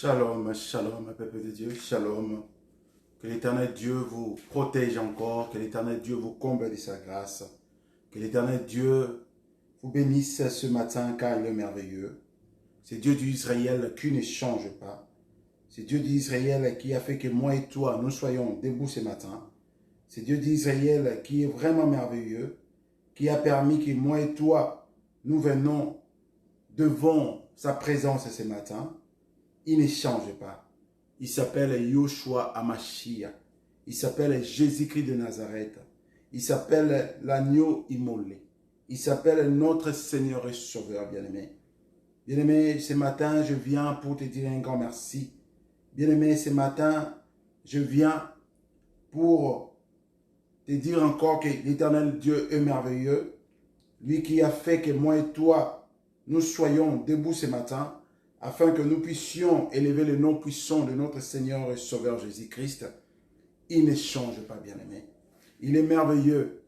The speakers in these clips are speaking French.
Shalom, shalom, peuple de Dieu, shalom. Que l'Éternel Dieu vous protège encore, que l'Éternel Dieu vous comble de sa grâce, que l'Éternel Dieu vous bénisse ce matin car il est merveilleux. C'est Dieu d'Israël qui ne change pas. C'est Dieu d'Israël qui a fait que moi et toi, nous soyons debout ce matin. C'est Dieu d'Israël qui est vraiment merveilleux, qui a permis que moi et toi, nous venons devant sa présence ce matin. Il ne change pas. Il s'appelle Yoshua Hamashiach. Il s'appelle Jésus-Christ de Nazareth. Il s'appelle l'agneau immolé. Il s'appelle notre Seigneur et Sauveur, bien-aimé. Bien-aimé, ce matin, je viens pour te dire un grand merci. Bien-aimé, ce matin, je viens pour te dire encore que l'Éternel Dieu est merveilleux. Lui qui a fait que moi et toi, nous soyons debout ce matin, afin que nous puissions élever le nom puissant de notre Seigneur et Sauveur Jésus-Christ. Il ne change pas, bien-aimé. Il est merveilleux.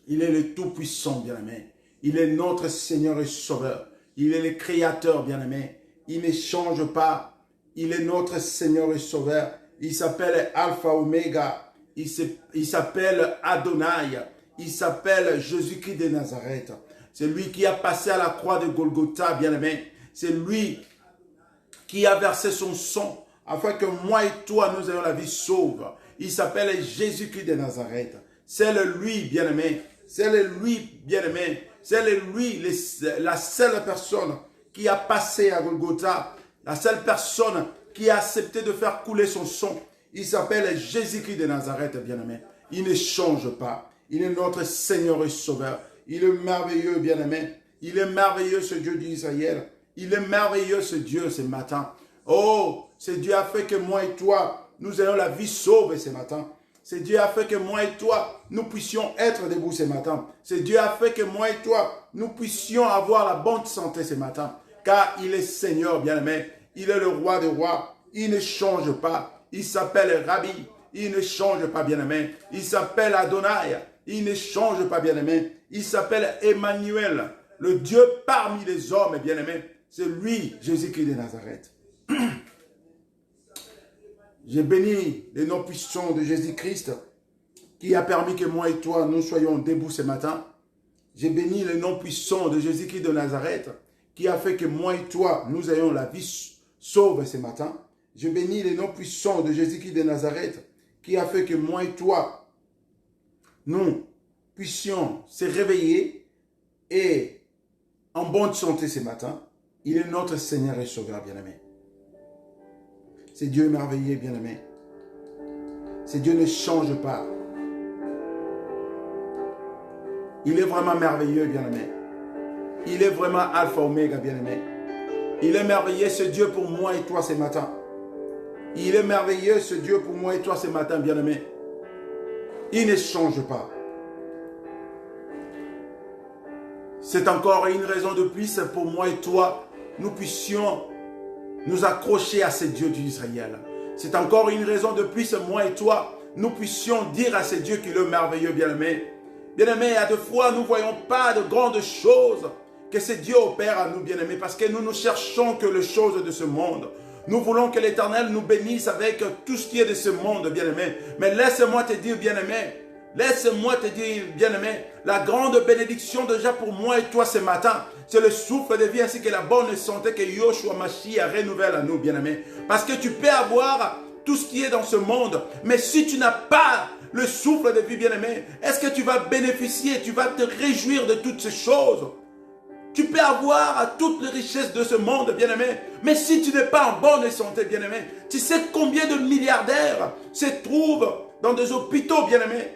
Il est le Tout-Puissant, bien-aimé. Il est notre Seigneur et Sauveur. Il est le Créateur, bien-aimé. Il ne change pas. Il est notre Seigneur et Sauveur. Il s'appelle Alpha Omega. Il s'appelle Adonai. Il s'appelle Jésus-Christ de Nazareth. C'est lui qui a passé à la croix de Golgotha, bien-aimé. C'est lui qui a versé son sang afin que moi et toi, nous ayons la vie sauve. Il s'appelle Jésus-Christ de Nazareth. C'est lui, bien-aimé. C'est lui, bien-aimé. C'est lui, la seule personne qui a passé à Golgotha. La seule personne qui a accepté de faire couler son sang. Il s'appelle Jésus-Christ de Nazareth, bien-aimé. Il ne change pas. Il est notre Seigneur et Sauveur. Il est merveilleux, bien-aimé. Il est merveilleux, ce Dieu d'Israël. Il est merveilleux ce Dieu ce matin. Oh, ce Dieu a fait que moi et toi, nous ayons la vie sauve ce matin. Ce Dieu a fait que moi et toi, nous puissions être debout ce matin. Ce Dieu a fait que moi et toi, nous puissions avoir la bonne santé ce matin. Car il est Seigneur bien-aimé. Il est le roi des rois. Il ne change pas. Il s'appelle Rabbi. Il ne change pas bien-aimé. Il s'appelle Adonai. Il ne change pas bien-aimé. Il s'appelle Emmanuel. Le Dieu parmi les hommes bien-aimé. C'est lui, Jésus-Christ de Nazareth. J'ai béni les noms puissants de Jésus-Christ qui a permis que moi et toi, nous soyons debout ce matin. J'ai béni les noms puissants de Jésus-Christ de Nazareth qui a fait que moi et toi, nous ayons la vie sauve ce matin. J'ai béni les noms puissants de Jésus-Christ de Nazareth qui a fait que moi et toi, nous puissions se réveiller et en bonne santé ce matin. Il est notre Seigneur et Sauveur, bien-aimé. C'est Dieu merveilleux, bien-aimé. C'est Dieu ne change pas. Il est vraiment merveilleux, bien-aimé. Il est vraiment Alpha Omega, bien-aimé. Il est merveilleux, ce Dieu pour moi et toi ce matin. Il est merveilleux, ce Dieu pour moi et toi ce matin, bien-aimé. Il ne change pas. C'est encore une raison de plus pour moi et toi, nous puissions nous accrocher à ce Dieu d'Israël. C'est encore une raison de plus, moi et toi, nous puissions dire à ce Dieu qu'il est merveilleux, bien-aimé. Bien-aimé, à deux fois, nous ne voyons pas de grandes choses que ce Dieu opère à nous, bien-aimé, parce que nous ne cherchons que les choses de ce monde. Nous voulons que l'Éternel nous bénisse avec tout ce qui est de ce monde, bien-aimé. Mais laisse-moi te dire, bien-aimé, laisse-moi te dire, bien-aimé, la grande bénédiction déjà pour moi et toi ce matin, c'est le souffle de vie ainsi que la bonne santé que Yoshua Mashiach renouvelle à nous, bien-aimé. Parce que tu peux avoir tout ce qui est dans ce monde, mais si tu n'as pas le souffle de vie, bien-aimé, est-ce que tu vas bénéficier, tu vas te réjouir de toutes ces choses? Tu peux avoir toutes les richesses de ce monde, bien-aimé, mais si tu n'es pas en bonne santé, bien-aimé, tu sais combien de milliardaires se trouvent dans des hôpitaux, bien-aimé.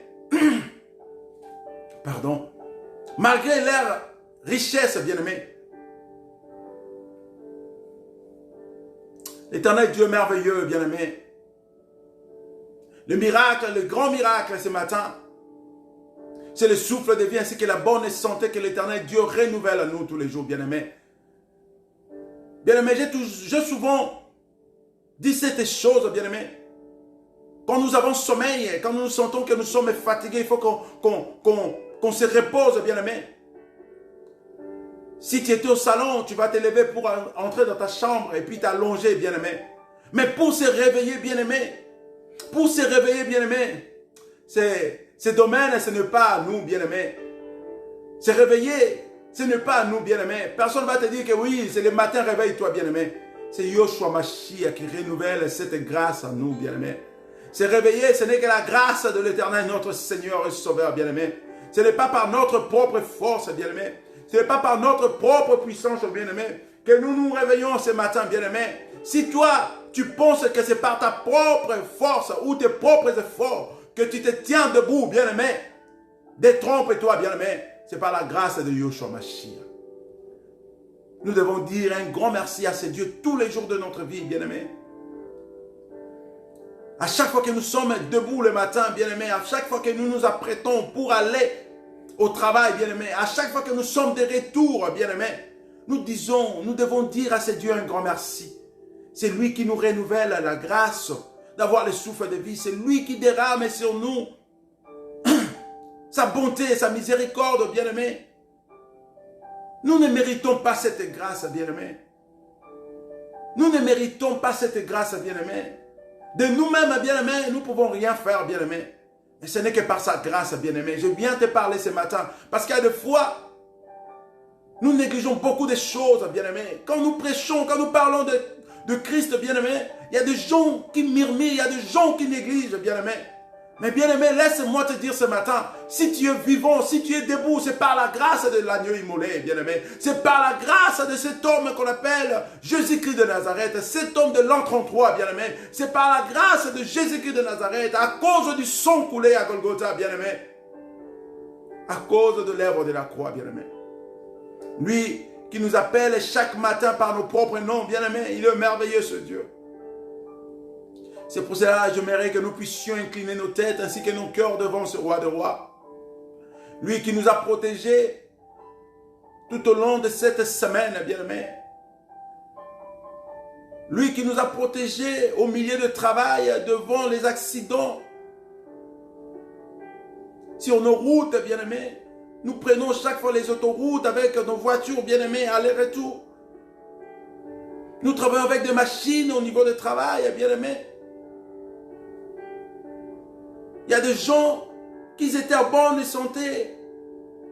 Pardon. Malgré leur richesse, bien-aimé. L'Éternel Dieu merveilleux, bien-aimé. Le miracle, le grand miracle ce matin, c'est le souffle de vie ainsi que la bonne santé que l'Éternel Dieu renouvelle à nous tous les jours, bien-aimé. Bien-aimé, j'ai souvent dit cette chose, bien-aimé. Quand nous avons sommeil, quand nous sentons que nous sommes fatigués, il faut qu'on se repose, bien-aimé. Si tu étais au salon, tu vas te lever pour entrer dans ta chambre et puis t'allonger, bien-aimé. Mais pour se réveiller, bien-aimé, pour se réveiller, bien-aimé, ce domaine, ce n'est pas à nous, bien-aimé. Se réveiller, ce n'est pas à nous, bien-aimé. Personne ne va te dire que oui, c'est le matin, réveille-toi, bien-aimé. C'est Yoshua Mashiach qui renouvelle cette grâce à nous, bien-aimé. Se réveiller, ce n'est que la grâce de l'Éternel, notre Seigneur et Sauveur, bien-aimé. Ce n'est pas par notre propre force, bien-aimé. Ce n'est pas par notre propre puissance, bien-aimé, que nous nous réveillons ce matin, bien-aimé. Si toi, tu penses que c'est par ta propre force ou tes propres efforts que tu te tiens debout, bien-aimé, détrompe-toi, bien-aimé. C'est par la grâce de Yoshua Mashiach. Nous devons dire un grand merci à ce Dieu tous les jours de notre vie, bien-aimé. À chaque fois que nous sommes debout le matin, bien-aimé, à chaque fois que nous nous apprêtons pour aller au travail, bien-aimé, à chaque fois que nous sommes de retour, bien-aimé, nous devons dire à ce Dieu un grand merci. C'est lui qui nous renouvelle la grâce d'avoir le souffle de vie. C'est lui qui dérame sur nous sa bonté et sa miséricorde, bien-aimé. Nous ne méritons pas cette grâce, bien-aimé. Nous ne méritons pas cette grâce, bien-aimé. De nous-mêmes, bien-aimé, nous ne pouvons rien faire, bien-aimé. Mais ce n'est que par sa grâce, bien-aimé. Je viens te parler ce matin. Parce qu'il y a des fois, nous négligeons beaucoup de choses, bien-aimé. Quand nous prêchons, quand nous parlons de Christ, bien-aimé, il y a des gens qui murmurent, il y a des gens qui négligent, bien-aimé. Mais bien-aimé, laisse-moi te dire ce matin, si tu es vivant, si tu es debout, c'est par la grâce de l'agneau immolé, bien-aimé. C'est par la grâce de cet homme qu'on appelle Jésus-Christ de Nazareth, cet homme de l'an 33, bien-aimé. C'est par la grâce de Jésus-Christ de Nazareth, à cause du sang coulé à Golgotha, bien-aimé. À cause de l'œuvre de la croix, bien-aimé. Lui qui nous appelle chaque matin par nos propres noms, bien-aimé, il est merveilleux ce Dieu. C'est pour cela que j'aimerais que nous puissions incliner nos têtes ainsi que nos cœurs devant ce roi de rois. Lui qui nous a protégés tout au long de cette semaine, bien-aimé. Lui qui nous a protégés au milieu de travail devant les accidents. Sur nos routes, bien-aimé. Nous prenons chaque fois les autoroutes avec nos voitures, bien-aimé, aller-retour. Nous travaillons avec des machines au niveau du travail, bien-aimé. Il y a des gens qui étaient en bonne santé.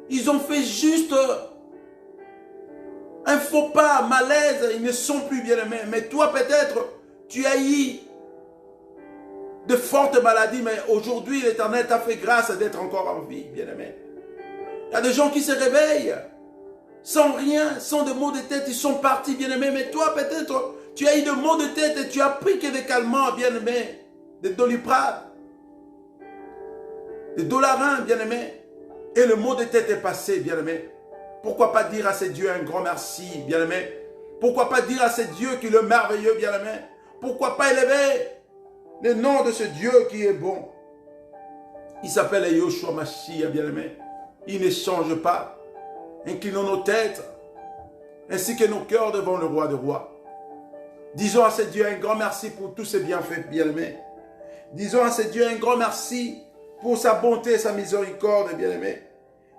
Ils ont fait juste un faux pas, un malaise. Ils ne sont plus bien-aimés. Mais toi, peut-être, tu as eu de fortes maladies. Mais aujourd'hui, l'Éternel t'a fait grâce d'être encore en vie, bien-aimé. Il y a des gens qui se réveillent sans rien, sans de maux de tête. Ils sont partis, bien-aimés. Mais toi, peut-être, tu as eu de maux de tête et tu as pris que des calmants, bien-aimés. Des Doliprane. Des Dolarins, bien-aimé, et le mot de tête est passé, bien-aimé. Pourquoi pas dire à ce Dieu un grand merci, bien-aimé? Pourquoi pas dire à ce Dieu qui est le merveilleux, bien-aimé? Pourquoi pas élever le nom de ce Dieu qui est bon? Il s'appelle Yoshua Mashiach, bien-aimé. Il ne change pas. Inclinons nos têtes, ainsi que nos cœurs devant le roi des rois. Disons à ce Dieu un grand merci pour tous ses bienfaits, bien-aimé. Disons à ce Dieu un grand merci pour sa bonté et sa miséricorde, bien-aimé.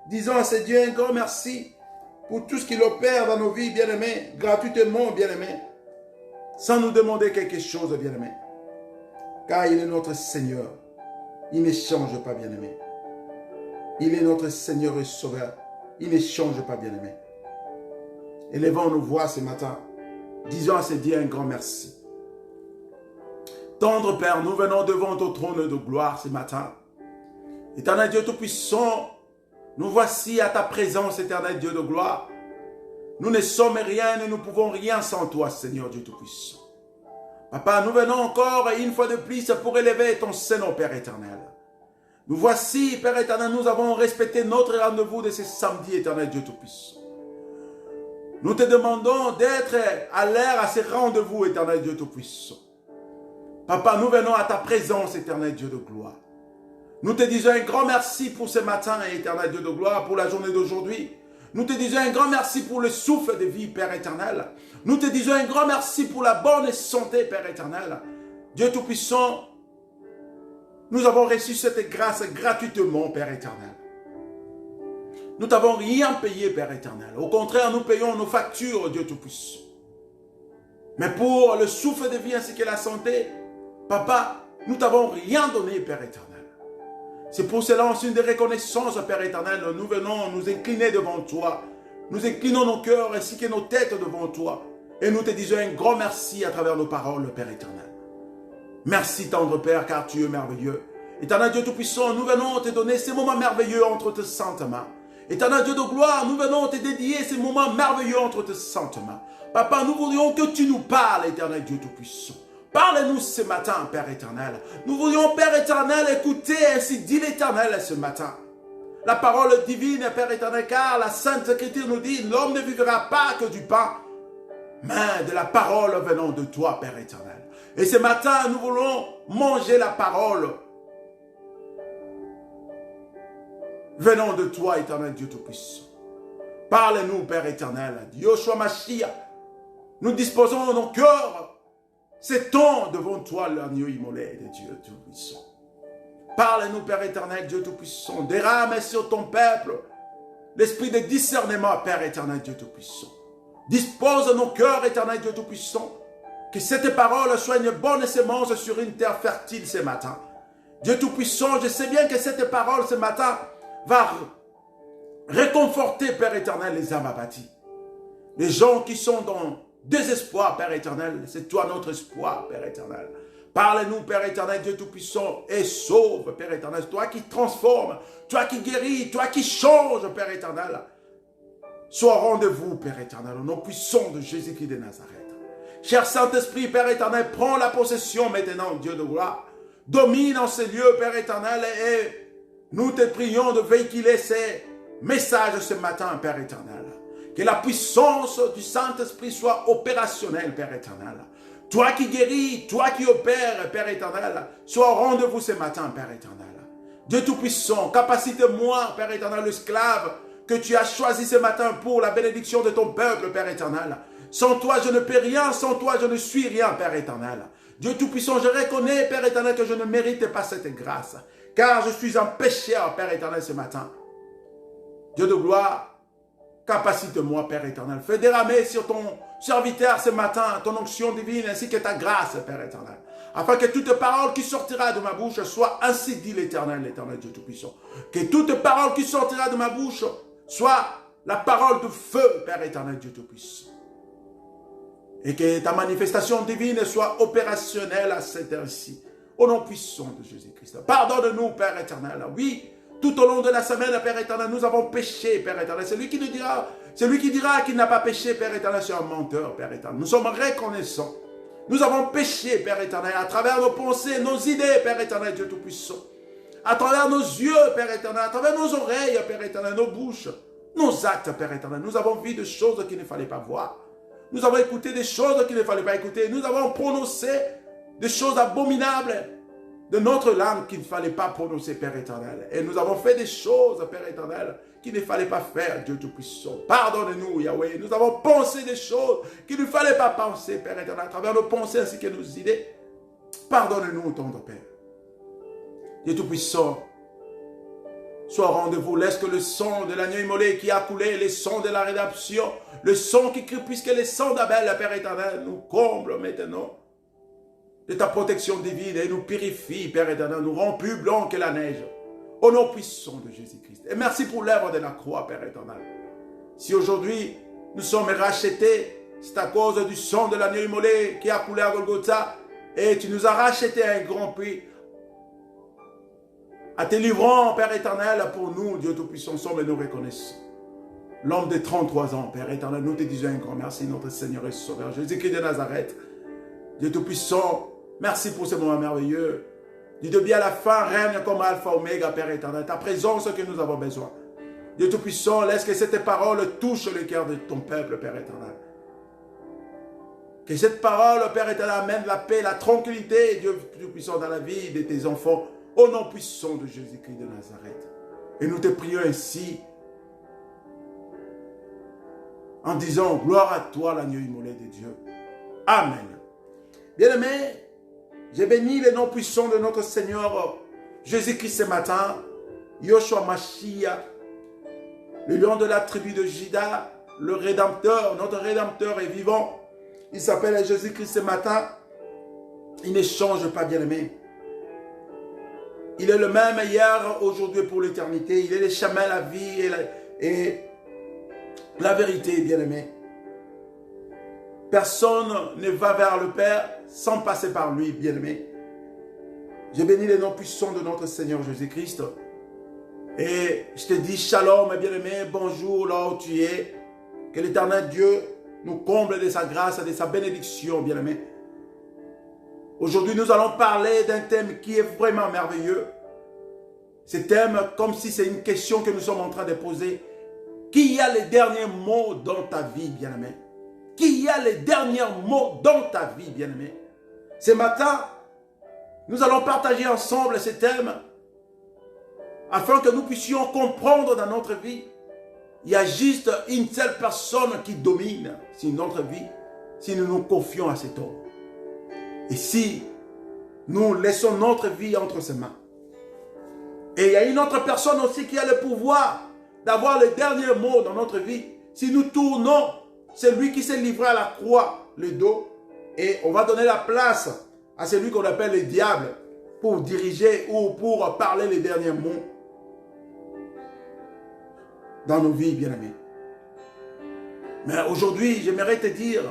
Disons à ce Dieu un grand merci pour tout ce qu'il opère dans nos vies, bien-aimé, gratuitement, bien-aimé, sans nous demander quelque chose, bien-aimé. Car il est notre Seigneur. Il ne change pas, bien-aimé. Il est notre Seigneur et Sauveur. Il ne change pas, bien-aimé. Élevons nos voix ce matin. Disons à ce Dieu un grand merci. Tendre Père, nous venons devant ton trône de gloire ce matin. Éternel Dieu Tout-Puissant, nous voici à ta présence, éternel Dieu de gloire. Nous ne sommes rien et nous ne pouvons rien sans toi, Seigneur Dieu Tout-Puissant. Papa, nous venons encore une fois de plus pour élever ton Seigneur, Père éternel. Nous voici, Père éternel, nous avons respecté notre rendez-vous de ce samedi, éternel Dieu Tout-Puissant. Nous te demandons d'être à l'heure à ce rendez-vous, éternel Dieu Tout-Puissant. Papa, nous venons à ta présence, éternel Dieu de gloire. Nous te disons un grand merci pour ce matin, éternel Dieu de gloire, pour la journée d'aujourd'hui. Nous te disons un grand merci pour le souffle de vie, Père éternel. Nous te disons un grand merci pour la bonne santé, Père éternel. Dieu Tout-Puissant, nous avons reçu cette grâce gratuitement, Père éternel. Nous t'avons rien payé, Père éternel. Au contraire, nous payons nos factures, Dieu Tout-Puissant. Mais pour le souffle de vie ainsi que la santé, Papa, nous t'avons rien donné, Père éternel. C'est pour cela, en signe de reconnaissance, Père éternel, nous venons nous incliner devant toi. Nous inclinons nos cœurs ainsi que nos têtes devant toi. Et nous te disons un grand merci à travers nos paroles, Père éternel. Merci, tendre Père, car tu es merveilleux. Éternel Dieu Tout-Puissant, nous venons te donner ces moments merveilleux entre tes saintes mains. Éternel Dieu de gloire, nous venons te dédier ces moments merveilleux entre tes saintes mains. Papa, nous voudrions que tu nous parles, Éternel Dieu Tout-Puissant. Parle-nous ce matin, Père éternel. Nous voudrions, Père éternel, écouter ainsi dit l'Éternel ce matin. La parole divine, Père éternel, car la Sainte Écriture nous dit, l'homme ne vivra pas que du pain, mais de la parole venant de toi, Père éternel. Et ce matin, nous voulons manger la parole venant de toi, éternel Dieu Tout-Puissant. Parle-nous, Père éternel. Yoshua Mashiach, nous disposons nos cœurs. C'est temps devant toi, l'agneau immolé de Dieu Tout-Puissant. Parle-nous, Père éternel, Dieu Tout-Puissant. Dérame sur ton peuple l'esprit de discernement, Père éternel, Dieu Tout-Puissant. Dispose nos cœurs, éternel, Dieu Tout-Puissant. Que cette parole soit une bonne sémence sur une terre fertile ce matin. Dieu Tout-Puissant, je sais bien que cette parole ce matin va réconforter, Père éternel, les âmes abattues. Les gens qui sont dans désespoir, Père éternel, c'est toi notre espoir, Père éternel. Parle-nous, Père éternel, Dieu Tout-Puissant, et sauve, Père éternel. Toi qui transformes, toi qui guéris, toi qui changes, Père éternel. Sois au rendez-vous, Père éternel, au nom puissant de Jésus-Christ de Nazareth. Cher Saint-Esprit, Père éternel, prends la possession maintenant, Dieu de gloire. Domine en ces lieux, Père éternel, et nous te prions de véhiculer ces messages ce matin, Père éternel. Que la puissance du Saint-Esprit soit opérationnelle, Père éternel. Toi qui guéris, toi qui opères, Père éternel, sois au rendez-vous ce matin, Père éternel. Dieu Tout-Puissant, capacite-moi, Père éternel, l'esclave que tu as choisi ce matin pour la bénédiction de ton peuple, Père éternel. Sans toi, je ne peux rien, sans toi, je ne suis rien, Père éternel. Dieu Tout-Puissant, je reconnais, Père éternel, que je ne mérite pas cette grâce, car je suis un pécheur, Père éternel, ce matin. Dieu de gloire, capacite-moi, Père éternel. Fais déramer sur ton serviteur ce matin ton onction divine ainsi que ta grâce, Père éternel. Afin que toute parole qui sortira de ma bouche soit ainsi dit l'Éternel, l'Éternel Dieu Tout-Puissant. Que toute parole qui sortira de ma bouche soit la parole de feu, Père éternel Dieu Tout-Puissant. Et que ta manifestation divine soit opérationnelle à cette heure-ci. Au nom puissant de Jésus-Christ. Pardonne-nous, Père éternel. Oui, tout au long de la semaine, Père éternel, nous avons péché, Père éternel. Celui qui dira qu'il n'a pas péché, Père éternel, c'est un menteur, Père éternel. Nous sommes reconnaissants. Nous avons péché, Père éternel, à travers nos pensées, nos idées, Père éternel, Dieu Tout-Puissant. À travers nos yeux, Père éternel, à travers nos oreilles, Père éternel, nos bouches, nos actes, Père éternel. Nous avons vu des choses qu'il ne fallait pas voir. Nous avons écouté des choses qu'il ne fallait pas écouter. Nous avons prononcé des choses abominables de notre langue qu'il ne fallait pas prononcer, Père éternel. Et nous avons fait des choses, Père éternel, qu'il ne fallait pas faire, Dieu Tout-Puissant. Pardonne-nous, Yahweh. Nous avons pensé des choses qu'il ne fallait pas penser, Père éternel, à travers nos pensées ainsi que nos idées. Pardonne-nous, tendre Père. Dieu Tout-Puissant, sois au rendez-vous. Laisse que le sang de l'agneau immolé qui a coulé, le sang de la rédemption, le sang qui crie, puisque le sang d'Abel, Père éternel, nous comble maintenant de ta protection divine et nous purifie, Père éternel, nous rend plus blancs que la neige. Au nom puissant de Jésus-Christ. Et merci pour l'œuvre de la croix, Père éternel. Si aujourd'hui nous sommes rachetés, c'est à cause du sang de l'agneau immolé qui a coulé à Golgotha, et tu nous as rachetés à un grand prix. À tes livrants, Père éternel, pour nous, Dieu Tout-Puissant, sommes et nous reconnaissons. L'homme de 33 ans, Père éternel, nous te disons un grand merci, notre Seigneur et Sauveur, Jésus-Christ de Nazareth. Dieu Tout-Puissant, merci pour ce moment merveilleux. Du début à la fin, règne comme Alpha Oméga, Père éternel, ta présence que nous avons besoin. Dieu Tout-Puissant, laisse que cette parole touche le cœur de ton peuple, Père éternel. Que cette parole, Père éternel, amène la paix, la tranquillité, Dieu Tout-Puissant, dans la vie de tes enfants, au nom puissant de Jésus-Christ de Nazareth. Et nous te prions ainsi, en disant, gloire à toi, l'agneau immolé de Dieu. Amen. Bien-aimés, j'ai béni le nom puissant de notre Seigneur Jésus-Christ ce matin, Yoshua Mashiach, le lion de la tribu de Juda, le Rédempteur, notre Rédempteur est vivant. Il s'appelle Jésus-Christ ce matin. Il ne change pas, bien-aimé. Il est le même hier, aujourd'hui et pour l'éternité. Il est le chemin, la vie et la vérité, bien-aimé. Personne ne va vers le Père sans passer par lui, bien-aimé. Je bénis les noms puissants de notre Seigneur Jésus-Christ. Et je te dis shalom, bien-aimé, bonjour là où tu es. Que l'Éternel Dieu nous comble de sa grâce et de sa bénédiction, bien-aimé. Aujourd'hui, nous allons parler d'un thème qui est vraiment merveilleux. Ce thème, comme si c'est une question que nous sommes en train de poser. Qui a les derniers mots dans ta vie, bien-aimé? Qui a les derniers mots dans ta vie, bien-aimé? Ce matin, nous allons partager ensemble ce thème afin que nous puissions comprendre dans notre vie. Il y a juste une seule personne qui domine sur notre vie si nous nous confions à cet homme. Et si nous laissons notre vie entre ses mains. Et il y a une autre personne aussi qui a le pouvoir d'avoir le dernier mot dans notre vie. Si nous tournons, c'est lui qui s'est livré à la croix, le dos. Et on va donner la place à celui qu'on appelle le diable pour diriger ou pour parler les derniers mots dans nos vies, bien-aimés. Mais aujourd'hui, j'aimerais te dire,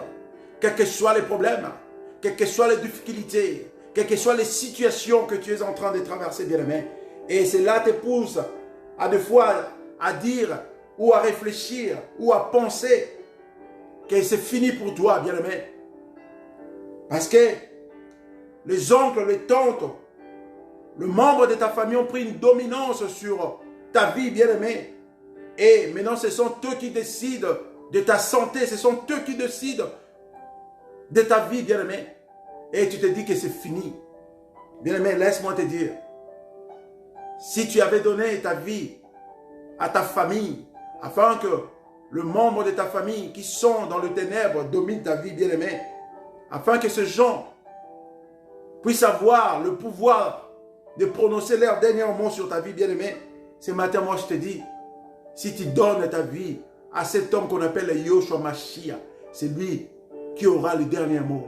quels que soient les problèmes, quelles que soient les difficultés, quelles que soient les situations que tu es en train de traverser, bien-aimé, et cela te pousse à des fois à dire ou à réfléchir ou à penser que c'est fini pour toi, bien-aimé. Parce que les oncles, les tantes, le membre de ta famille ont pris une dominance sur ta vie, bien-aimé. Et maintenant, ce sont eux qui décident de ta santé, ce sont eux qui décident de ta vie, bien-aimé. Et tu te dis que c'est fini. Bien-aimé, laisse-moi te dire, si tu avais donné ta vie à ta famille, afin que le membre de ta famille qui sont dans le ténèbre domine ta vie, bien-aimé, afin que ces gens puissent avoir le pouvoir de prononcer leur dernier mot sur ta vie, bien-aimé, ce matin, moi, je te dis, si tu donnes ta vie à cet homme qu'on appelle Yoshua Mashiach, c'est lui qui aura le dernier mot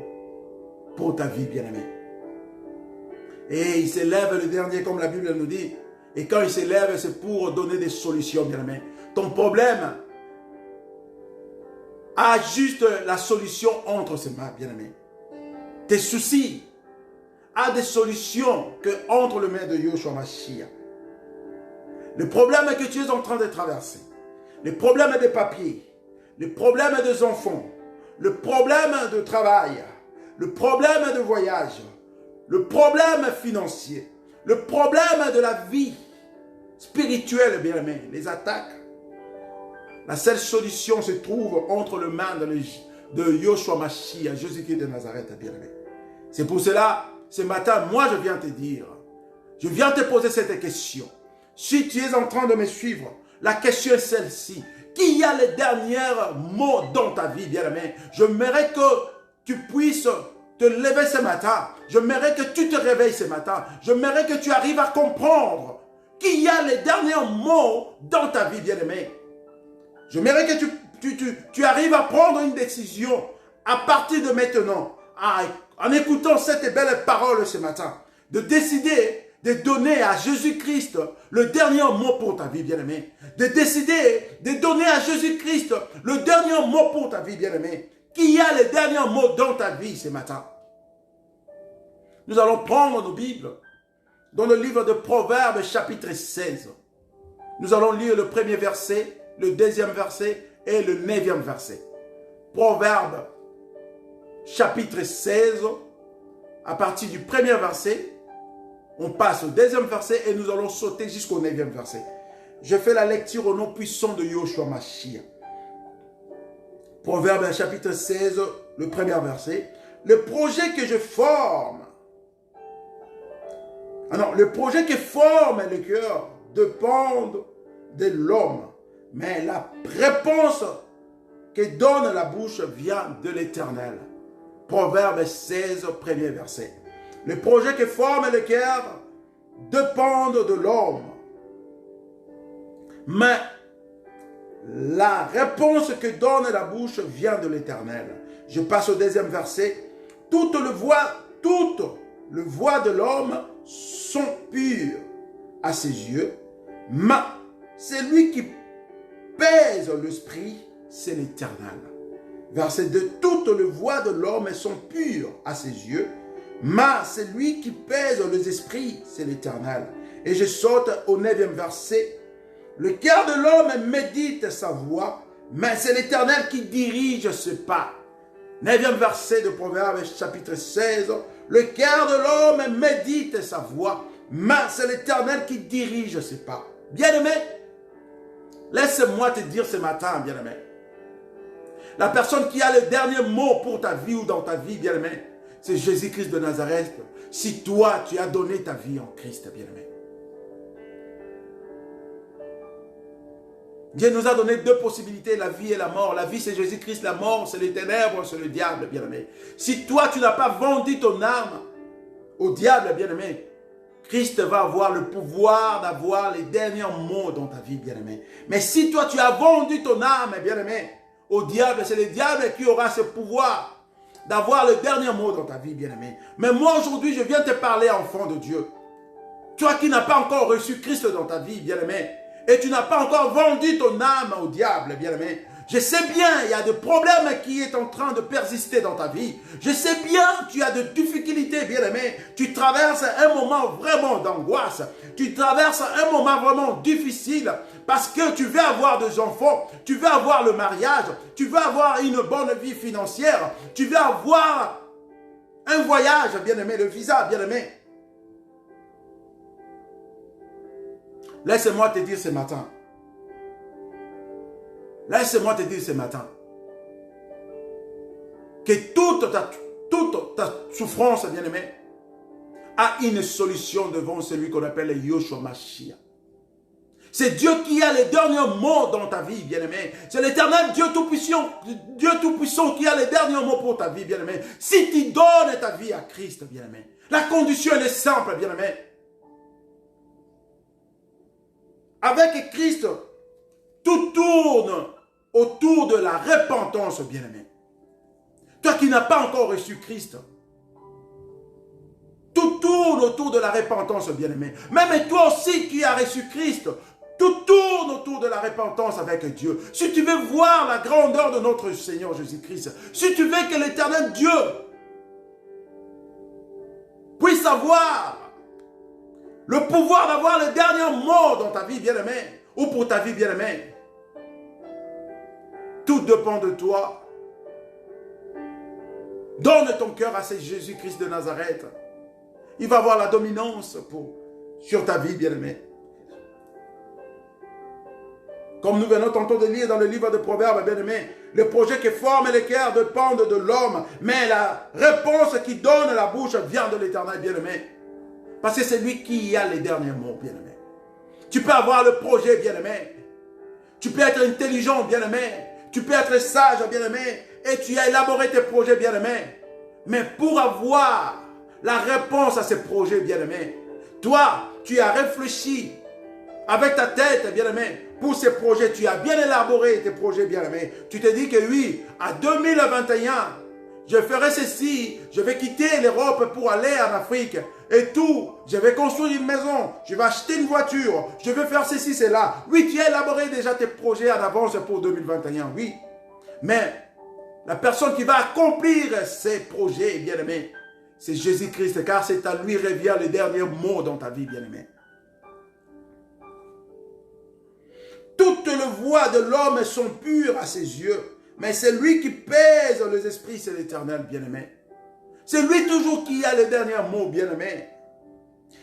pour ta vie, bien-aimé. Et il s'élève le dernier, comme la Bible nous dit. Et quand il s'élève, c'est pour donner des solutions, bien-aimé. Ton problème a juste la solution entre ses mains, bien-aimé. Tes soucis a des solutions que entre les mains de Yoshua Mashiach. Le problème que tu es en train de traverser, le problème des papiers, le problème des enfants, le problème de travail, le problème de voyage, le problème financier, le problème de la vie spirituelle, bien aimé, les attaques. La seule solution se trouve entre les mains de Yoshua Mashiach, Jésus-Christ de Nazareth, bien aimé. C'est pour cela, ce matin, moi je viens te dire, je viens te poser cette question. Si tu es en train de me suivre, la question est celle-ci. Qui a les derniers mots dans ta vie, bien-aimé? J'aimerais que tu puisses te lever ce matin. J'aimerais que tu te réveilles ce matin. J'aimerais que tu arrives à comprendre qui a les derniers mots dans ta vie, bien-aimé. J'aimerais que tu arrives à prendre une décision à partir de maintenant, en écoutant cette belle parole ce matin, de décider de donner à Jésus-Christ le dernier mot pour ta vie, bien-aimé. De décider de donner à Jésus-Christ le dernier mot pour ta vie, bien-aimé. Qui a les derniers mots dans ta vie ce matin? Nous allons prendre nos Bibles dans le livre de Proverbes, chapitre 16. Nous allons lire le premier verset, le deuxième verset et le 9e verset. Proverbes, chapitre 16, à partir du premier verset, on passe au deuxième verset et nous allons sauter jusqu'au 9e verset. Je fais la lecture au nom puissant de Yoshua Mashiach. Proverbe chapitre 16, le premier verset. Le projet que je forme, le projet que forme le cœur dépend de l'homme, mais la réponse que donne la bouche vient de l'Éternel. Proverbe 16, premier verset. Le projet que forme le cœur dépend de l'homme, mais la réponse que donne la bouche vient de l'Éternel. Je passe au deuxième verset. Toutes les voies de l'homme sont pures à ses yeux, mais celui qui pèse l'esprit, c'est l'Éternel. Verset 2. Toutes les voies de l'homme sont pures à ses yeux, mais celui qui pèse les esprits, c'est l'Éternel. Et je saute au 9e verset. Le cœur de l'homme médite sa voie, mais c'est l'Éternel qui dirige ses pas. 9e verset de Proverbes chapitre 16. Le cœur de l'homme médite sa voie, mais c'est l'Éternel qui dirige ses pas. Bien-aimé, laisse-moi te dire ce matin, bien-aimé. La personne qui a le dernier mot pour ta vie ou dans ta vie, bien-aimé, c'est Jésus-Christ de Nazareth. Si toi, tu as donné ta vie en Christ, bien-aimé. Dieu nous a donné deux possibilités, la vie et la mort. La vie, c'est Jésus-Christ. La mort, c'est les ténèbres, c'est le diable, bien-aimé. Si toi, tu n'as pas vendu ton âme au diable, bien-aimé, Christ va avoir le pouvoir d'avoir les derniers mots dans ta vie, bien-aimé. Mais si toi, tu as vendu ton âme, bien-aimé, au diable, c'est le diable qui aura ce pouvoir d'avoir le dernier mot dans ta vie, bien-aimé. Mais moi, aujourd'hui, je viens te parler, enfant de Dieu. Toi qui n'as pas encore reçu Christ dans ta vie, bien-aimé, et tu n'as pas encore vendu ton âme au diable, bien-aimé. Je sais bien, il y a des problèmes qui sont en train de persister dans ta vie. Je sais bien, tu as de difficultés, bien-aimé. Tu traverses un moment vraiment d'angoisse. Tu traverses un moment vraiment difficile parce que tu veux avoir des enfants, tu veux avoir le mariage, tu veux avoir une bonne vie financière, tu veux avoir un voyage, bien-aimé, le visa, bien-aimé. Laisse-moi te dire ce matin. Laisse-moi te dire ce matin. Que toute ta souffrance, bien-aimé, a une solution devant celui qu'on appelle Yoshua Mashiach. C'est Dieu qui a les derniers mots dans ta vie, bien-aimé. C'est l'Éternel Dieu Tout-Puissant qui a les derniers mots pour ta vie, bien-aimé. Si tu donnes ta vie à Christ, bien-aimé, la condition elle est simple, bien-aimé. Avec Christ, tout tourne autour de la repentance, bien-aimé. Toi qui n'as pas encore reçu Christ, tout tourne autour de la repentance, bien-aimé. Même toi aussi qui as reçu Christ, tout tourne autour de la repentance avec Dieu. Si tu veux voir la grandeur de notre Seigneur Jésus-Christ, si tu veux que l'Éternel Dieu puisse avoir le pouvoir d'avoir le dernier mot dans ta vie, bien-aimé, ou pour ta vie, bien-aimé, tout dépend de toi. Donne ton cœur à ce Jésus-Christ de Nazareth. Il va avoir la dominance sur ta vie, bien-aimé. Comme nous venons tantôt de lire dans le livre de Proverbes, bien-aimé, le projet qui forme les cœurs dépendent de l'homme, mais la réponse qui donne la bouche vient de l'Éternel, bien-aimé. Parce que c'est lui qui a les derniers mots, bien-aimé. Tu peux avoir le projet, bien-aimé. Tu peux être intelligent, bien-aimé. Tu peux être sage, bien-aimé. Et tu as élaboré tes projets, bien-aimé. Mais pour avoir la réponse à ces projets, bien-aimé, toi, tu as réfléchi avec ta tête, bien-aimé, pour ces projets. Tu as bien élaboré tes projets, bien-aimé. Tu te dis que oui, à 2021, je ferai ceci, je vais quitter l'Europe pour aller en Afrique. Et tout, je vais construire une maison, je vais acheter une voiture, je vais faire ceci, cela. Oui, tu as élaboré déjà tes projets en avance pour 2021, oui. Mais la personne qui va accomplir ces projets, bien-aimé, c'est Jésus-Christ, car c'est à lui revient le dernier mot dans ta vie, bien-aimé. Toutes les voies de l'homme sont pures à ses yeux, mais c'est lui qui pèse les esprits, c'est l'Éternel, bien-aimé. C'est lui toujours qui a le dernier mot, bien-aimé.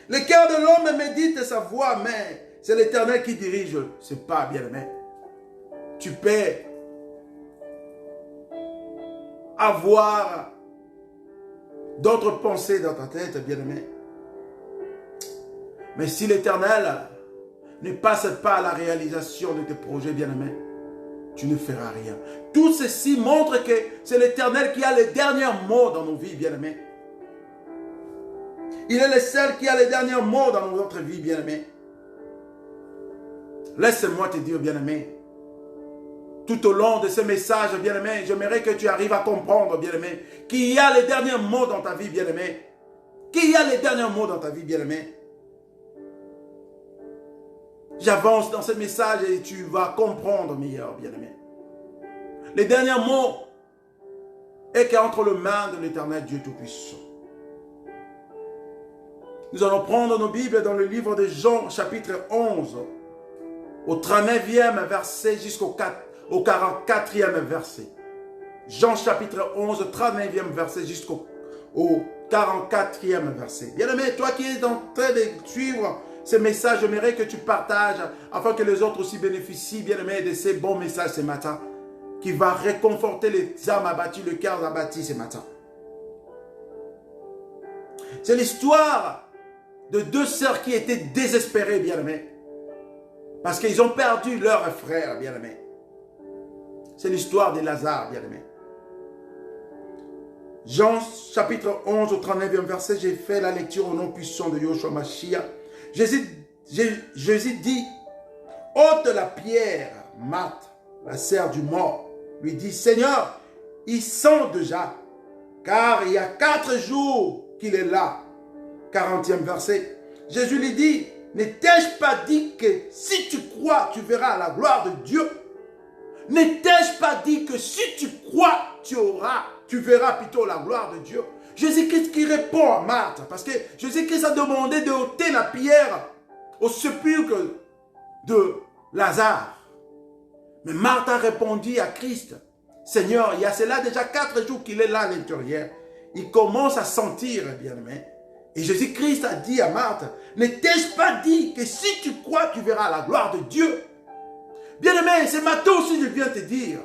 Le cœur de l'homme médite sa voix, mais c'est l'Éternel qui dirige ses pas, bien-aimé. Tu peux avoir d'autres pensées dans ta tête, bien-aimé. Mais si l'Éternel ne passe pas à la réalisation de tes projets, bien-aimé, tu ne feras rien. Tout ceci montre que c'est l'Éternel qui a les derniers mots dans nos vies, bien-aimés. Il est le seul qui a les derniers mots dans notre vie, bien-aimé. Laisse-moi te dire, bien-aimé, Tout au long de ce message, bien-aimé, j'aimerais que tu arrives à comprendre, bien-aimé, qu'il y a les derniers mots dans ta vie, bien-aimé. Qu'il y a les derniers mots dans ta vie, bien-aimé. J'avance dans ce message et tu vas comprendre meilleur, bien-aimé. Les derniers mots est qu'entre les mains de l'Éternel Dieu Tout-Puissant. Nous allons prendre nos Bibles dans le livre de Jean, chapitre 11, au 39e verset jusqu'au 44e verset. Jean, chapitre 11, 39e verset jusqu'au 44e verset. Bien-aimé, toi qui es en train de suivre ce message, j'aimerais que tu partages afin que les autres aussi bénéficient, bien-aimé, de ces bons messages ce matin, qui va réconforter les âmes abattues, le cœur abattu ce matin. C'est l'histoire de deux sœurs qui étaient désespérées, bien-aimées, parce qu'ils ont perdu leur frère, bien-aimé. C'est l'histoire de Lazare, bien-aimé. Jean, chapitre 11, au 39e verset, j'ai fait la lecture au nom puissant de Yeshua Mashiach. Jésus dit, ôte la pierre. Marthe, la sœur du mort, lui dit, Seigneur, ils sont déjà, car il y a 4 jours qu'il est là. 40e verset. Jésus lui dit, ne t'ai-je pas dit que si tu crois, tu verras la gloire de Dieu? Ne t'ai-je pas dit que si tu crois, tu verras plutôt la gloire de Dieu? Jésus-Christ qui répond à Marthe, parce que Jésus-Christ a demandé de ôter la pierre au sépulcre de Lazare. Mais Marthe a répondu à Christ, Seigneur, il y a cela déjà 4 jours qu'il est là à l'intérieur. Il commence à sentir, bien-aimé. Et Jésus-Christ a dit à Marthe, ne t'ai-je pas dit que si tu crois, tu verras la gloire de Dieu? Bien-aimé, ce matin aussi je viens te dire,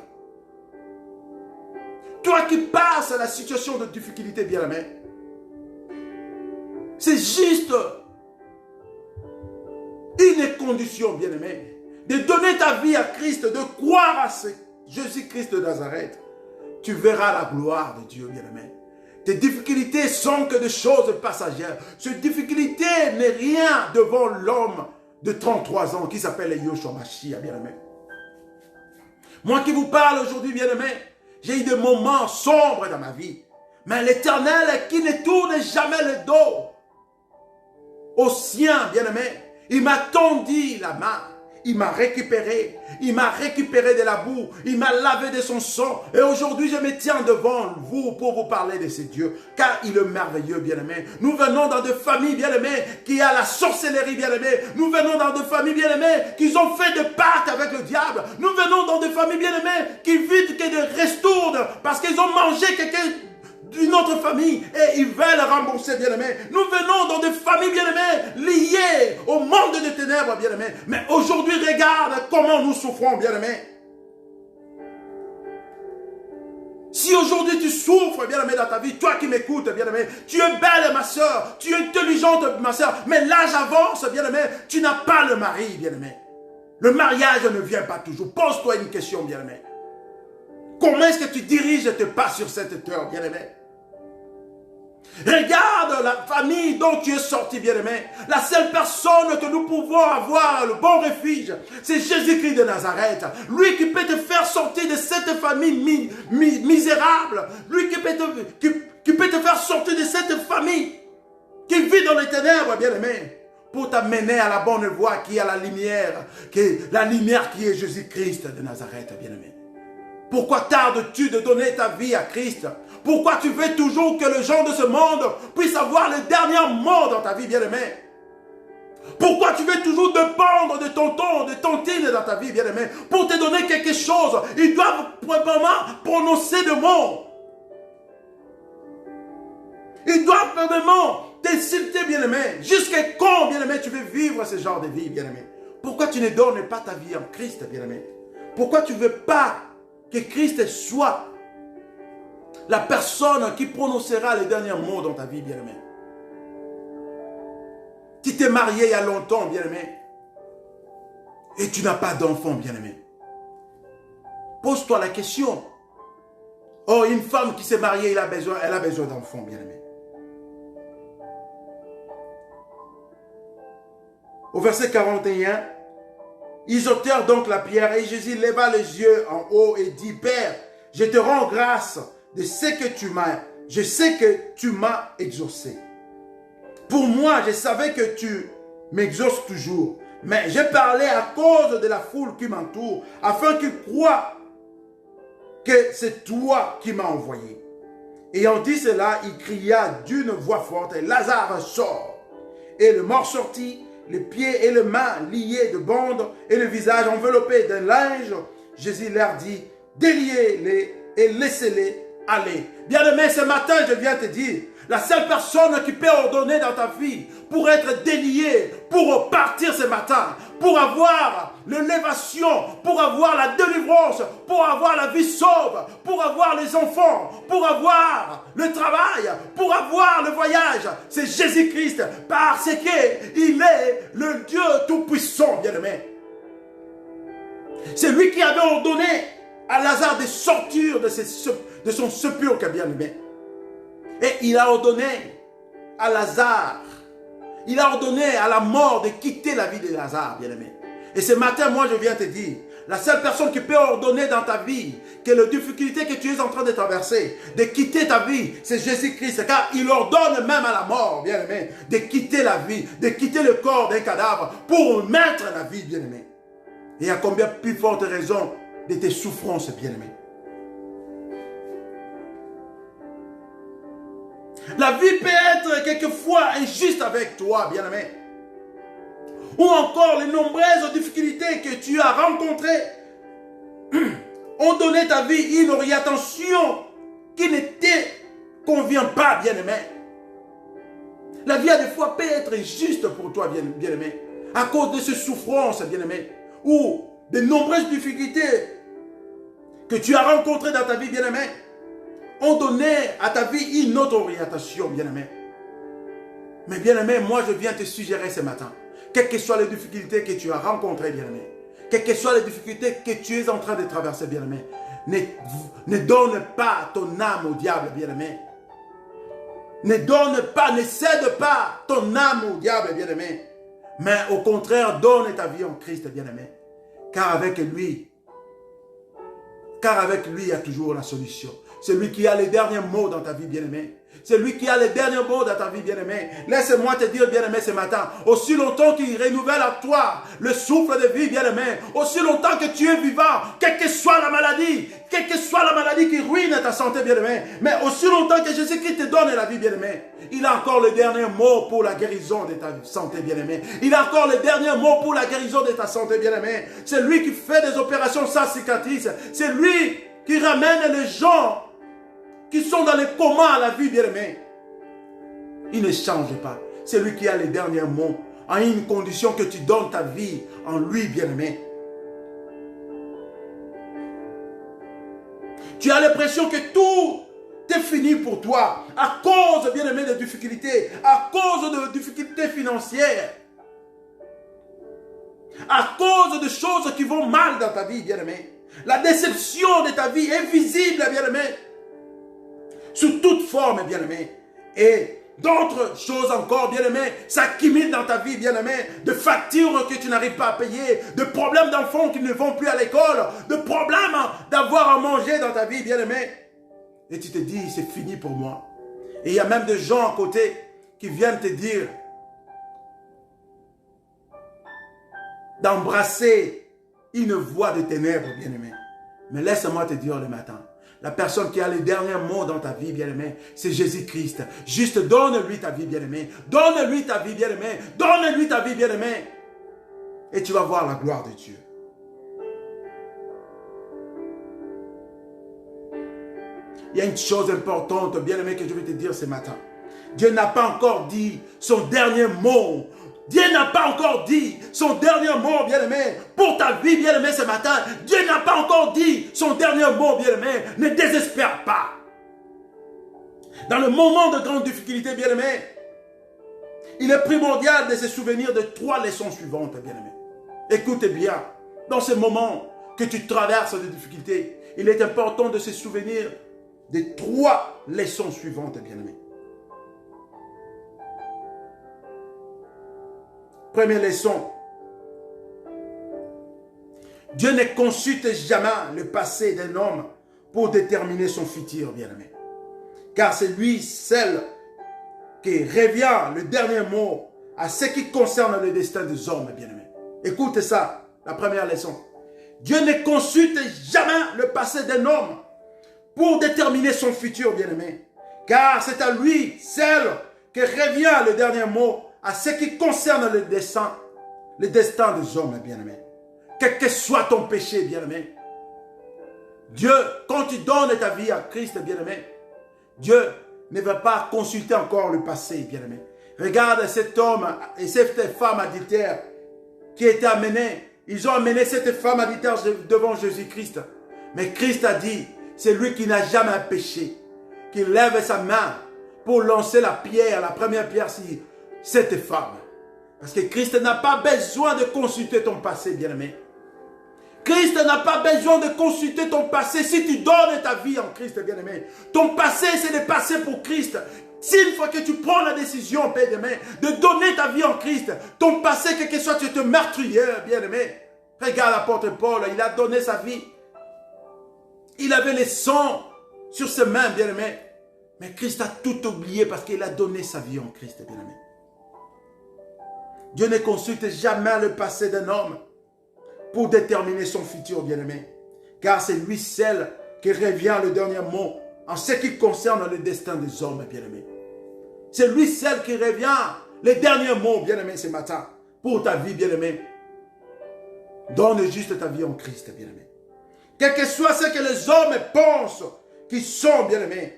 toi qui passes à la situation de difficulté, bien-aimé, c'est juste une condition, bien-aimé, de donner ta vie à Christ, de croire à Jésus-Christ de Nazareth. Tu verras la gloire de Dieu, bien-aimé. Tes difficultés sont que des choses passagères. Cette difficulté n'est rien devant l'homme de 33 ans qui s'appelle Yeshua Mashiach, bien-aimé. Moi qui vous parle aujourd'hui, bien-aimé, j'ai eu des moments sombres dans ma vie. Mais l'Éternel qui ne tourne jamais le dos au sien, bien-aimé, il m'a tendu la main. Il m'a récupéré. Il m'a récupéré de la boue. Il m'a lavé de son sang. Et aujourd'hui, je me tiens devant vous pour vous parler de ce Dieu. Car il est merveilleux, bien-aimé. Nous venons dans des familles, bien-aimées, qui a la sorcellerie, bien-aimé. Nous venons dans des familles, bien-aimées, qui ont fait des pactes avec le diable. Nous venons dans des familles, bien-aimées, qui vivent que des restournes parce qu'ils ont mangé quelqu'un d'une autre famille et ils veulent rembourser, bien-aimés. Nous venons dans des familles, bien-aimées, liées au monde des ténèbres, bien-aimés. Mais aujourd'hui, regarde comment nous souffrons, bien-aimés. Si aujourd'hui tu souffres, bien-aimé, dans ta vie, toi qui m'écoutes, bien-aimé, tu es belle, ma soeur, tu es intelligente, ma soeur, mais l'âge avance, bien-aimé, tu n'as pas le mari, bien-aimé. Le mariage ne vient pas toujours. Pose-toi une question, bien-aimé. Comment est-ce que tu diriges tes pas sur cette terre, bien-aimé? Regarde la famille dont tu es sorti, bien-aimé. La seule personne que nous pouvons avoir le bon refuge, c'est Jésus-Christ de Nazareth. Lui qui peut te faire sortir de cette famille misérable. Lui qui peut te faire sortir de cette famille qui vit dans les ténèbres, bien-aimé, pour t'amener à la bonne voie qui est à la lumière qui est Jésus-Christ de Nazareth, bien-aimé. Pourquoi tardes-tu de donner ta vie à Christ? Pourquoi tu veux toujours que les gens de ce monde puissent avoir les derniers mots dans ta vie, bien-aimé? Pourquoi tu veux toujours dépendre de tonton, de tontine dans ta vie, bien-aimé? Pour te donner quelque chose, ils doivent probablement prononcer des mots. Ils doivent probablement t'insulter, bien-aimé. Jusqu'à quand, bien-aimé, tu veux vivre ce genre de vie, bien-aimé? Pourquoi tu ne donnes pas ta vie en Christ, bien-aimé? Pourquoi tu ne veux pas que Christ soit la personne qui prononcera les derniers mots dans ta vie, bien-aimé? Tu t'es marié il y a longtemps, bien-aimé, et tu n'as pas d'enfant, bien-aimé. Pose-toi la question. Oh, une femme qui s'est mariée, elle a besoin d'enfants, bien-aimé. Au verset 41, Ils ôtèrent donc la pierre et Jésus leva les yeux en haut et dit, Père, je te rends grâce de ce que tu m'as, je sais que tu m'as exaucé. Pour moi, je savais que tu m'exauces toujours, mais j'ai parlé à cause de la foule qui m'entoure, afin qu'ils croient que c'est toi qui m'as envoyé. Ayant dit cela, il cria d'une voix forte, Lazare sort. Et le mort sortit, les pieds et les mains liés de bandes et le visage enveloppé d'un linge. Jésus leur dit, déliez-les et laissez-les aller. Bien-aimé, ce matin, je viens te dire, la seule personne qui peut ordonner dans ta vie pour être délié, pour partir ce matin, pour avoir l'élévation, pour avoir la délivrance, pour avoir la vie sauve, pour avoir les enfants, pour avoir le travail, pour avoir le voyage, c'est Jésus-Christ, parce qu'il est le Dieu Tout-Puissant, bien-aimé. C'est lui qui avait ordonné à Lazare de sortir de son sépulcre, bien-aimé. Et il a ordonné à Lazare, il a ordonné à la mort de quitter la vie de Lazare, bien-aimé. Et ce matin, moi, je viens te dire, la seule personne qui peut ordonner dans ta vie que les difficultés que tu es en train de traverser, de quitter ta vie, c'est Jésus-Christ. Car il ordonne même à la mort, bien-aimé, de quitter la vie, de quitter le corps d'un cadavre pour mettre la vie, bien-aimé. Et à combien plus forte raison de tes souffrances, bien-aimé. La vie peut être quelquefois injuste avec toi, bien-aimé. Ou encore les nombreuses difficultés que tu as rencontrées ont donné ta vie une orientation qui ne te convient pas, bien-aimé. La vie, à des fois, peut être injuste pour toi, bien-aimé, à cause de ces souffrances, bien-aimé, ou de nombreuses difficultés que tu as rencontrées dans ta vie, bien-aimé, ont donné à ta vie une autre orientation, bien-aimé. Mais bien-aimé, moi je viens te suggérer ce matin, quelles que soient les difficultés que tu as rencontrées, bien-aimé, quelles que soient les difficultés que tu es en train de traverser, bien-aimé, ne donne pas ton âme au diable, bien-aimé. Ne donne pas, ne cède pas ton âme au diable, bien-aimé. Mais au contraire, donne ta vie en Christ, bien-aimé. Car avec lui, il y a toujours la solution. C'est lui qui a les derniers mots dans ta vie, bien-aimé. C'est lui qui a les derniers mots dans ta vie, bien-aimé. Laisse-moi te dire, bien-aimé, ce matin, aussi longtemps qu'il renouvelle à toi le souffle de vie, bien-aimé, aussi longtemps que tu es vivant, quelle que soit la maladie qui ruine ta santé, bien-aimé, mais aussi longtemps que Jésus-Christ te donne la vie, bien-aimé, il a encore le dernier mot pour la guérison de ta santé, bien-aimé. Il a encore le dernier mot pour la guérison de ta santé, bien-aimé. C'est lui qui fait des opérations sans cicatrice. C'est lui qui ramène les gens qui sont dans les comas à la vie, bien-aimé. Il ne change pas. C'est lui qui a les derniers mots, à une condition que tu donnes ta vie en lui, bien-aimé. Tu as l'impression que tout est fini pour toi, à cause, bien-aimé, de difficultés, à cause de difficultés financières, à cause de choses qui vont mal dans ta vie, bien-aimé. La déception de ta vie est visible, bien-aimé, sous toute forme, bien-aimé. Et d'autres choses encore, bien-aimé, s'accumulent dans ta vie, bien-aimé. De factures que tu n'arrives pas à payer, de problèmes d'enfants qui ne vont plus à l'école, de problèmes d'avoir à manger dans ta vie, bien-aimé. Et tu te dis, c'est fini pour moi. Et il y a même des gens à côté qui viennent te dire d'embrasser une voie de ténèbres, bien-aimé. Mais laisse-moi te dire le matin, la personne qui a les derniers mots dans ta vie, bien-aimé, c'est Jésus-Christ. Juste donne-lui ta vie, bien-aimé. Donne-lui ta vie, bien-aimé. Donne-lui ta vie, bien-aimé. Et tu vas voir la gloire de Dieu. Il y a une chose importante, bien-aimé, que je vais te dire ce matin. Dieu n'a pas encore dit son dernier mot. Dieu n'a pas encore dit son dernier mot, bien-aimé, pour ta vie, bien-aimé, ce matin. Dieu n'a pas encore dit son dernier mot, bien-aimé. Ne désespère pas. Dans le moment de grande difficulté, bien-aimé, il est primordial de se souvenir de 3 leçons suivantes, bien-aimé. Écoute bien, dans ce moment que tu traverses des difficultés, il est important de se souvenir des 3 leçons suivantes, bien-aimé. Première leçon, Dieu ne consulte jamais le passé d'un homme pour déterminer son futur, bien-aimé. Car c'est lui seul qui revient le dernier mot à ce qui concerne le destin des hommes, bien-aimé. Écoute ça, la première leçon. Dieu ne consulte jamais le passé d'un homme pour déterminer son futur, bien-aimé. Car c'est à lui seul que revient le dernier mot à ce qui concerne le destin des hommes, bien-aimé. Quel que soit ton péché, bien-aimé. Dieu, quand tu donnes ta vie à Christ, bien-aimé, Dieu ne va pas consulter encore le passé, bien-aimé. Regarde cet homme et cette femme adultère qui étaient amenés. Ils ont amené cette femme adultère devant Jésus-Christ. Mais Christ a dit, c'est lui qui n'a jamais péché, qui lève sa main pour lancer la première pierre sur cette femme. Parce que Christ n'a pas besoin de consulter ton passé, bien-aimé. Christ n'a pas besoin de consulter ton passé si tu donnes ta vie en Christ, bien-aimé. Ton passé, c'est le passé pour Christ. Si une fois que tu prends la décision, bien-aimé, de donner ta vie en Christ, ton passé, quel que soit, tu es meurtrier, bien-aimé. Regarde l'apôtre Paul, il a donné sa vie. Il avait le sang sur ses mains, bien-aimé. Mais Christ a tout oublié parce qu'il a donné sa vie en Christ, bien-aimé. Dieu ne consulte jamais le passé d'un homme pour déterminer son futur, bien-aimé. Car c'est lui seul qui revient le dernier mot en ce qui concerne le destin des hommes, bien-aimé. C'est lui seul qui revient le dernier mot, bien-aimé, ce matin, pour ta vie, bien-aimé. Donne juste ta vie en Christ, bien-aimé. Quel que soit ce que les hommes pensent qu'ils sont, bien-aimés,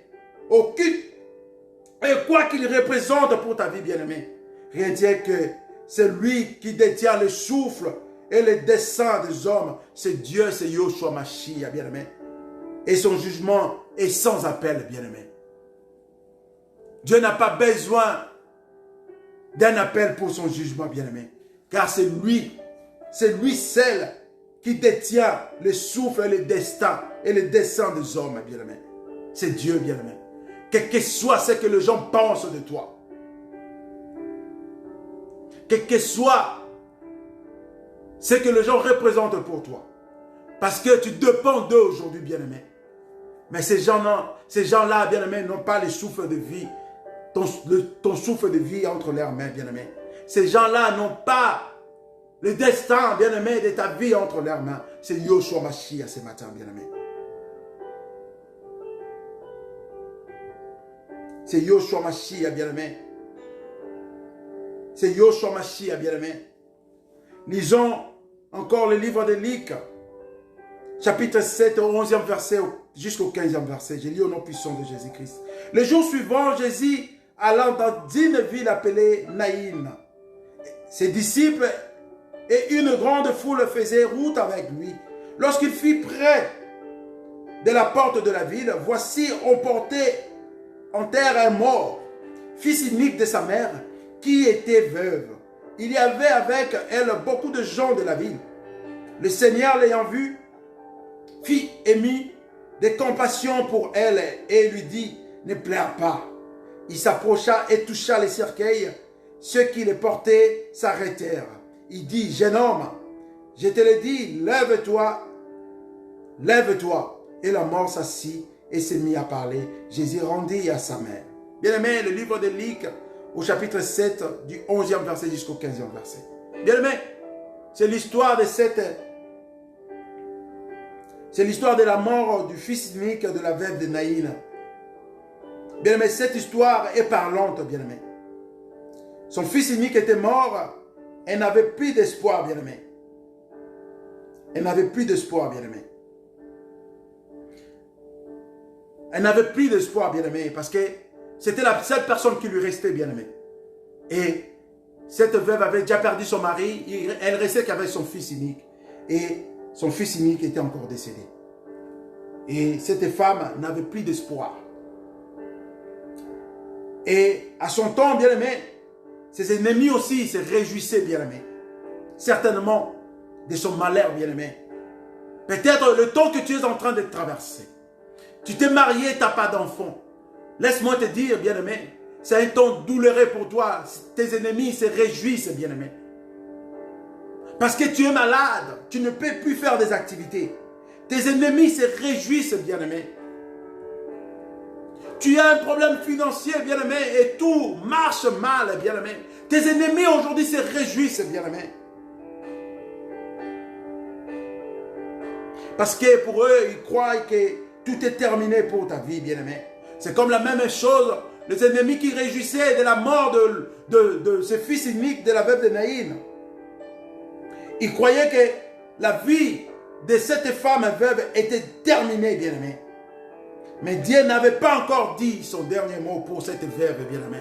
et quoi qu'ils représentent pour ta vie, bien-aimé, retiens que c'est lui qui détient le souffle et le dessein des hommes. C'est Dieu, c'est Yoshua Mashiach, bien-aimé. Et son jugement est sans appel, bien-aimé. Dieu n'a pas besoin d'un appel pour son jugement, bien-aimé. Car c'est lui seul qui détient le souffle et le destin et le dessein des hommes, bien-aimé. C'est Dieu, bien-aimé. Quel que soit ce que les gens pensent de toi, quel que soit ce que les gens représentent pour toi, parce que tu dépends d'eux aujourd'hui, bien-aimé. Mais ces gens-là, bien-aimé, n'ont pas le souffle de vie, ton souffle de vie entre leurs mains, bien-aimé. Ces gens-là n'ont pas le destin, bien-aimé, de ta vie entre leurs mains. C'est Yoshua Mashiach ce matin, bien-aimé. C'est Yoshua Mashiach, bien-aimé. C'est Yoshua Mashiach, bien-aimé. Lisons encore le livre de Luc, chapitre 7, au 11e verset jusqu'au 15e verset. Je lis au nom puissant de Jésus-Christ. Le jour suivant, Jésus allant dans une ville appelée Naïn. Ses disciples et une grande foule faisaient route avec lui. Lorsqu'il fut près de la porte de la ville, voici on portait en terre un mort, fils unique de sa mère, qui était veuve. Il y avait avec elle beaucoup de gens de la ville. Le Seigneur l'ayant vu, fit ému de compassion pour elle et lui dit, ne pleure pas. Il s'approcha et toucha les cercueils. Ceux qui les portaient s'arrêtèrent. Il dit, jeune homme, je te le dis, lève-toi, lève-toi. Et la mort s'assit et s'est mis à parler. Jésus rendit à sa mère. Bien-aimé, le livre de Luc, au chapitre 7, du 11e verset jusqu'au 15e verset. Bien-aimé, c'est l'histoire de la mort du fils unique de la veuve de Naïn. Bien-aimé, cette histoire est parlante, bien-aimé. Son fils unique était mort, elle n'avait plus d'espoir, bien-aimé. Elle n'avait plus d'espoir, bien-aimé. Elle n'avait plus d'espoir, bien-aimé, parce que c'était la seule personne qui lui restait, bien-aimé. Et cette veuve avait déjà perdu son mari, elle restait qu'avec son fils unique. Et son fils unique était encore décédé. Et cette femme n'avait plus d'espoir. Et à son temps, bien-aimé, ses ennemis aussi se réjouissaient, bien-aimé. Certainement de son malheur, bien-aimé. Peut-être le temps que tu es en train de traverser. Tu t'es marié, tu n'as pas d'enfant. Laisse-moi te dire, bien-aimé, c'est un temps douloureux pour toi. Tes ennemis se réjouissent, bien-aimé. Parce que tu es malade, tu ne peux plus faire des activités. Tes ennemis se réjouissent, bien-aimé. Tu as un problème financier, bien-aimé, et tout marche mal, bien-aimé. Tes ennemis aujourd'hui se réjouissent, bien-aimé. Parce que pour eux, ils croient que tout est terminé pour ta vie, bien-aimé. C'est comme la même chose, les ennemis qui réjouissaient de la mort de ce fils unique de la veuve de Naïn. Ils croyaient que la vie de cette femme veuve était terminée, bien-aimé. Mais Dieu n'avait pas encore dit son dernier mot pour cette veuve, bien-aimé.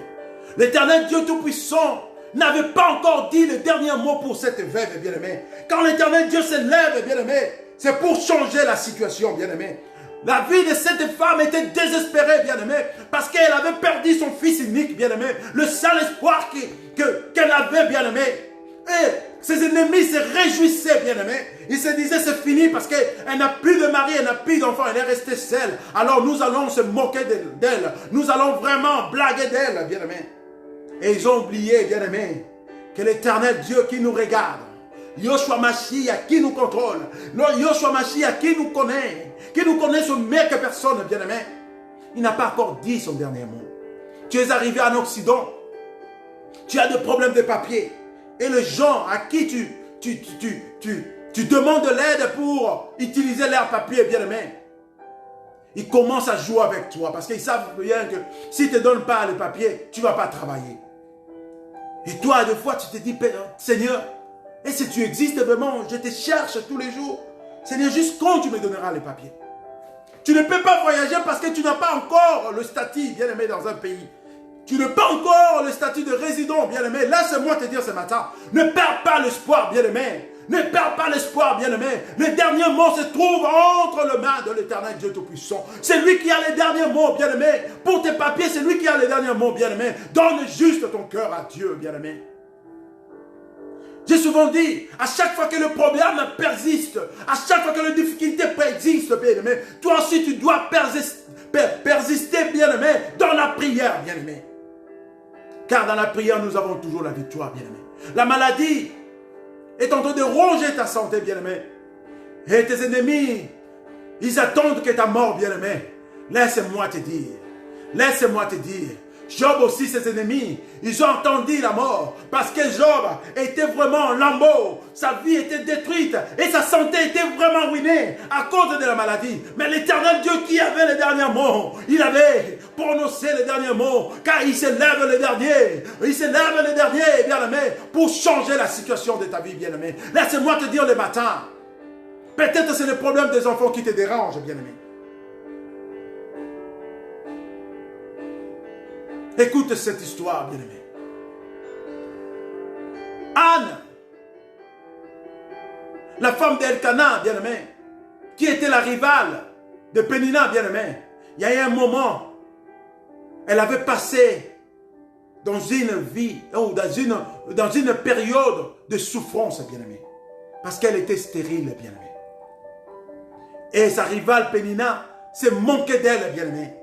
L'Éternel Dieu Tout-Puissant n'avait pas encore dit le dernier mot pour cette veuve, bien-aimé. Quand l'Éternel Dieu se lève, bien-aimé, c'est pour changer la situation, bien-aimé. La vie de cette femme était désespérée, bien-aimé, parce qu'elle avait perdu son fils unique, bien-aimé. Le seul espoir qu'elle avait, bien-aimé. Et ses ennemis se réjouissaient, bien-aimé. Ils se disaient c'est fini parce qu'elle n'a plus de mari, elle n'a plus d'enfant, elle est restée seule. Alors nous allons se moquer d'elle. Nous allons vraiment blaguer d'elle, bien-aimé. Et ils ont oublié, bien-aimé, que l'Éternel Dieu qui nous regarde, Yoshua Mashiach qui nous contrôle, Yoshua Mashiach qui nous connaît ce mieux que personne, bien-aimé. Il n'a pas encore dit son dernier mot. Tu es arrivé en Occident, tu as des problèmes de papier. Et les gens à qui tu demandes de l'aide pour utiliser leur papier, bien-aimé, ils commencent à jouer avec toi parce qu'ils savent bien que si tu ne te donnent pas les papiers, tu ne vas pas travailler. Et toi, des fois, tu te dis, Seigneur, et si tu existes vraiment, je te cherche tous les jours. Seigneur, juste quand tu me donneras les papiers. Tu ne peux pas voyager parce que tu n'as pas encore le statut, bien-aimé, dans un pays. Tu n'as pas encore le statut de résident, bien-aimé. Laisse-moi te dire ce matin, ne perds pas l'espoir, bien-aimé. Ne perds pas l'espoir, bien-aimé. Le dernier mot se trouve entre les mains de l'Éternel Dieu Tout-Puissant. C'est lui qui a les derniers mots, bien-aimé. Pour tes papiers, c'est lui qui a les derniers mots, bien-aimé. Donne juste ton cœur à Dieu, bien-aimé. J'ai souvent dit, à chaque fois que le problème persiste, à chaque fois que la difficulté persiste, bien-aimé, toi aussi tu dois persister, bien-aimé, dans la prière, bien-aimé. Car dans la prière, nous avons toujours la victoire, bien-aimé. La maladie est en train de ronger ta santé, bien-aimé. Et tes ennemis, ils attendent que ta mort, bien-aimé. Laisse-moi te dire. Laisse-moi te dire. Job aussi, ses ennemis, ils ont entendu la mort. Parce que Job était vraiment en lambeaux. Sa vie était détruite. Et sa santé était vraiment ruinée à cause de la maladie. Mais l'Éternel Dieu qui avait les derniers mots, il avait prononcé les derniers mots. Car il se lève le dernier. Il se lève le dernier, bien-aimé, pour changer la situation de ta vie, bien-aimé. Laisse-moi te dire le matin. Peut-être c'est le problème des enfants qui te dérange, bien-aimé. Écoute cette histoire, bien-aimé. Anne, la femme d'Elkana, bien-aimé, qui était la rivale de Pénina, bien-aimé, il y a eu un moment, elle avait passé dans une vie, ou dans une période de souffrance, bien-aimé, parce qu'elle était stérile, bien-aimé. Et sa rivale Pénina s'est manquée d'elle, bien-aimé.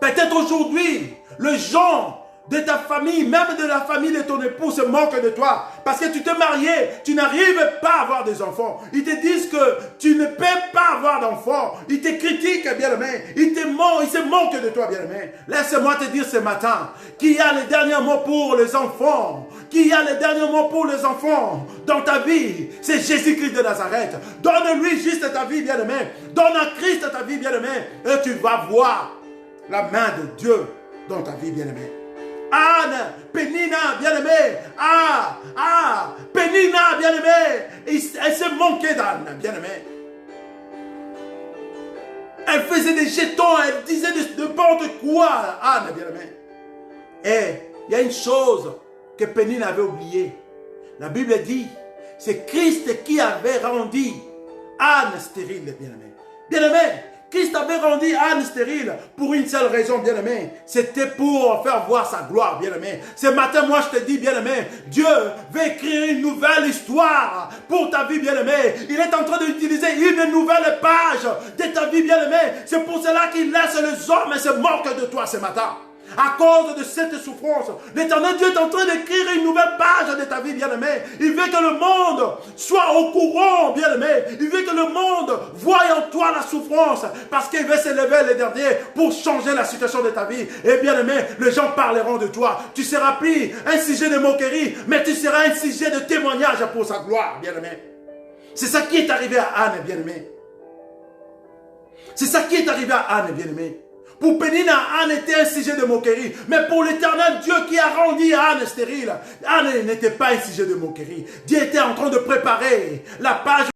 Peut-être aujourd'hui, les gens de ta famille, même de la famille de ton époux, se moquent de toi. Parce que tu t'es marié, tu n'arrives pas à avoir des enfants. Ils te disent que tu ne peux pas avoir d'enfants. Ils te critiquent, bien-aimé. Ils se moquent de toi, bien-aimé. Laisse-moi te dire ce matin, qui a les derniers mots pour les enfants, qui a les derniers mots pour les enfants dans ta vie, c'est Jésus-Christ de Nazareth. Donne-lui juste ta vie, bien-aimé. Donne à Christ ta vie, bien-aimé. Et tu vas voir la main de Dieu dans ta vie, bien-aimé. Anne, Pénina, bien-aimé. Pénina, bien-aimé. Elle s'est manquée d'Anne, bien-aimé. Elle faisait des jetons, elle disait de n'importe quoi, Anne, bien-aimé. Et il y a une chose que Pénina avait oubliée. La Bible dit, c'est Christ qui avait rendu Anne stérile, bien-aimé. Bien-aimé, Christ avait rendu Anne stérile pour une seule raison, bien-aimé. C'était pour faire voir sa gloire, bien-aimé. Ce matin, moi, je te dis, bien-aimé, Dieu veut écrire une nouvelle histoire pour ta vie, bien-aimé. Il est en train d'utiliser une nouvelle page de ta vie, bien-aimé. C'est pour cela qu'il laisse les hommes se moquent de toi ce matin. À cause de cette souffrance, l'Éternel Dieu est en train d'écrire une nouvelle page de ta vie, bien-aimé. Il veut que le monde soit au courant, bien-aimé. Il veut que le monde voie en toi la souffrance, parce qu'il veut s'élever les derniers pour changer la situation de ta vie. Et bien-aimé, les gens parleront de toi. Tu seras plus un sujet de moquerie, mais tu seras un sujet de témoignage pour sa gloire, bien-aimé. C'est ça qui est arrivé à Anne, bien-aimé. C'est ça qui est arrivé à Anne, bien-aimé. Pour Pénina, Anne était un sujet de moquerie. Mais pour l'Éternel Dieu qui a rendu Anne stérile, Anne n'était pas un sujet de moquerie. Dieu était en train de préparer la page